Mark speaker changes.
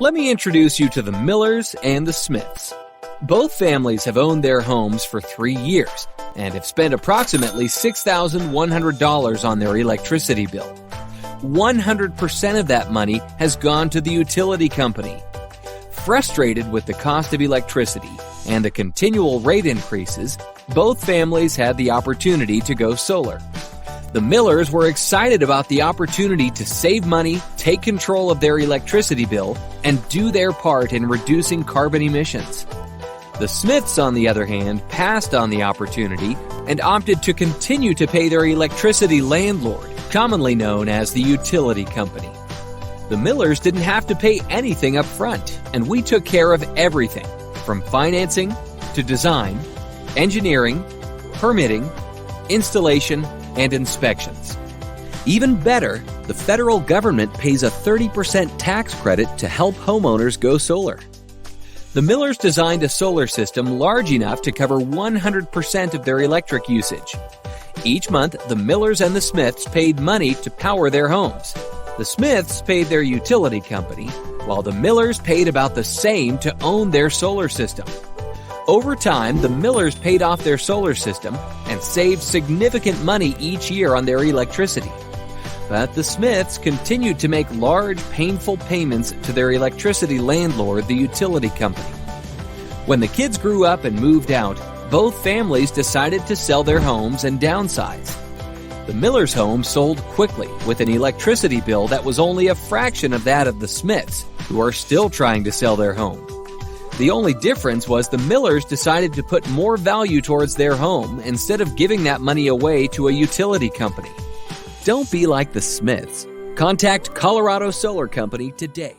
Speaker 1: Let me introduce you to the Millers and the Smiths. Both families have owned their homes for 3 years and have spent approximately $6,100 on their electricity bill. 100% of that money has gone to the utility company. Frustrated with the cost of electricity and the continual rate increases, both families had the opportunity to go solar. The Millers were excited about the opportunity to save money, take control of their electricity bill, and do their part in reducing carbon emissions. The Smiths, on the other hand, passed on the opportunity and opted to continue to pay their electricity landlord, commonly known as the utility company. The Millers didn't have to pay anything up front, and we took care of everything, from financing to design, engineering, permitting, installation, and inspections. Even better, the federal government pays a 30% tax credit to help homeowners go solar. The Millers designed a solar system large enough to cover 100% of their electric usage. Each month, the Millers and the Smiths paid money to power their homes. The Smiths paid their utility company, while the Millers paid about the same to own their solar system. Over time, the Millers paid off their solar system and saved significant money each year on their electricity. But the Smiths continued to make large, painful payments to their electricity landlord, the utility company. When the kids grew up and moved out, both families decided to sell their homes and downsize. The Millers' home sold quickly with an electricity bill that was only a fraction of that of the Smiths, who are still trying to sell their home. The only difference was the Millers decided to put more value towards their home instead of giving that money away to a utility company. Don't be like the Smiths. Contact Colorado Solar Company today.